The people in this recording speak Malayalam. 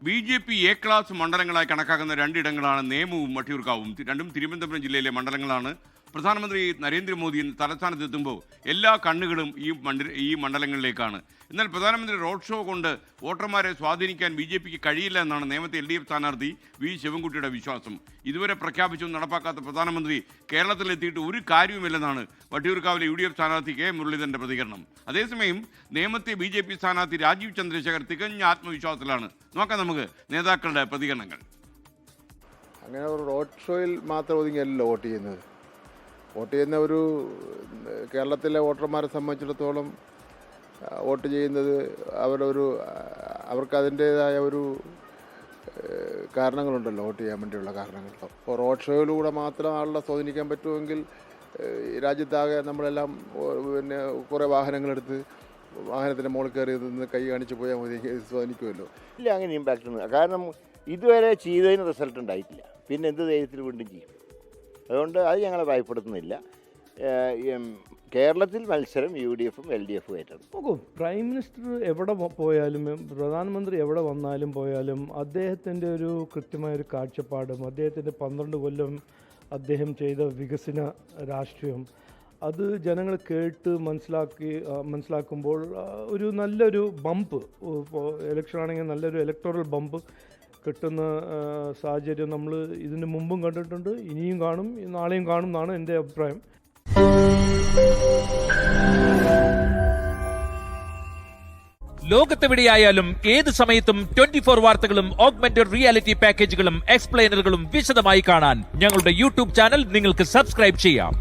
ബി.ജെ.പി എ ക്ലാസ് മണ്ഡലങ്ങളായി കണക്കാക്കുന്ന രണ്ടിടങ്ങളാണ് നേമവും വട്ടിയൂർക്കാവും. രണ്ടും തിരുവനന്തപുരം ജില്ലയിലെ മണ്ഡലങ്ങളാണ്. പ്രധാനമന്ത്രി നരേന്ദ്രമോദി തലസ്ഥാനത്തെത്തുമ്പോൾ എല്ലാ കണ്ണുകളും ഈ മണ്ഡലങ്ങളിലേക്കാണ്. എന്നാൽ പ്രധാനമന്ത്രി റോഡ് ഷോ കൊണ്ട് വോട്ടർമാരെ സ്വാധീനിക്കാൻ ബി.ജെ.പിക്ക് കഴിയില്ല എന്നാണ് നേമത്തെ എൽ.ഡി.എഫ് സ്ഥാനാർത്ഥി വി ശിവൻകുട്ടിയുടെ വിശ്വാസം. ഇതുവരെ പ്രഖ്യാപിച്ചും നടപ്പാക്കാത്ത പ്രധാനമന്ത്രി കേരളത്തിലെത്തിയിട്ട് ഒരു കാര്യവുമില്ലെന്നാണ് വട്ടിയൂർക്കാവിലെ യു.ഡി.എഫ് സ്ഥാനാർത്ഥി കെ മുരളീധരന്റെ പ്രതികരണം. അതേസമയം നേമത്തെ ബി.ജെ.പി സ്ഥാനാർത്ഥി രാജീവ് ചന്ദ്രശേഖർ തികഞ്ഞ ആത്മവിശ്വാസത്തിലാണ്. നോക്കാം നമുക്ക് നേതാക്കളുടെ പ്രതികരണങ്ങൾ. അങ്ങനെ ഒരു റോഡ് ഷോയിൽ മാത്രം ഒതുങ്ങിയല്ലോ വോട്ട് ചെയ്യുന്നത്. വോട്ട് ചെയ്യുന്ന ഒരു കേരളത്തിലെ വോട്ടർമാരെ സംബന്ധിച്ചിടത്തോളം വോട്ട് ചെയ്യുന്നത് അവർക്ക് അതിൻ്റേതായ ഒരു കാരണങ്ങളുണ്ടല്ലോ, വോട്ട് ചെയ്യാൻ വേണ്ടിയുള്ള കാരണങ്ങൾ. അപ്പോൾ റോഡ് ഷോയിലൂടെ മാത്രം ആളുടെ സ്വാധീനിക്കാൻ പറ്റുമെങ്കിൽ രാജ്യത്താകെ നമ്മളെല്ലാം കുറേ വാഹനങ്ങളെടുത്ത് വാഹനത്തിൻ്റെ മുകളിൽ കയറി നിന്ന് കൈ കാണിച്ച് പോയാൽ മതി, സ്വാധീനിക്കുമല്ലോ. ഇല്ല, അങ്ങനെ ഇമ്പാക്റ്റ് ഒന്നും. കാരണം ഇതുവരെ ചെയ്തതിന് റിസൾട്ട് ഉണ്ടായിട്ടില്ല. പിന്നെ എന്ത് ധൈര്യത്തിൽ വീണ്ടും ചെയ്യും? അതുകൊണ്ട് അത് ഞങ്ങളെ ഭയപ്പെടുത്തുന്നില്ല. കേരളത്തിൽ മത്സരം UDF-ഉം LDF-ഉം ആയിട്ടാണ്. നോക്കൂ, പ്രൈം മിനിസ്റ്റർ എവിടെ പോയാലും പ്രധാനമന്ത്രി എവിടെ വന്നാലും പോയാലും അദ്ദേഹത്തിൻ്റെ ഒരു കൃത്യമായൊരു കാഴ്ചപ്പാടും അദ്ദേഹത്തിൻ്റെ 12 കൊല്ലം അദ്ദേഹം ചെയ്ത വികസന രാഷ്ട്രീയം അത് ജനങ്ങൾ കേട്ട് മനസ്സിലാക്കുമ്പോൾ ഒരു നല്ലൊരു ബമ്പ്, ഇലക്ഷൻ ആണെങ്കിൽ നല്ലൊരു ഇലക്ടോറൽ ബമ്പ് കിട്ടുന്ന സാഹചര്യം നമ്മൾ ഇതിന് മുമ്പും കണ്ടിട്ടുണ്ട്, ഇനിയും കാണും, നാളെയും കാണും എന്നാണ് എൻ്റെ അഭിപ്രായം. ലോകത്തെവിടെയായാലും ഏത് സമയത്തും 24 വാർത്തകളും ഓഗ്മെന്റഡ് റിയാലിറ്റി പാക്കേജുകളും എക്സ്പ്ലെയിനറുകളും വിശദമായി കാണാൻ ഞങ്ങളുടെ യൂട്യൂബ് ചാനൽ നിങ്ങൾക്ക് സബ്സ്ക്രൈബ് ചെയ്യാം.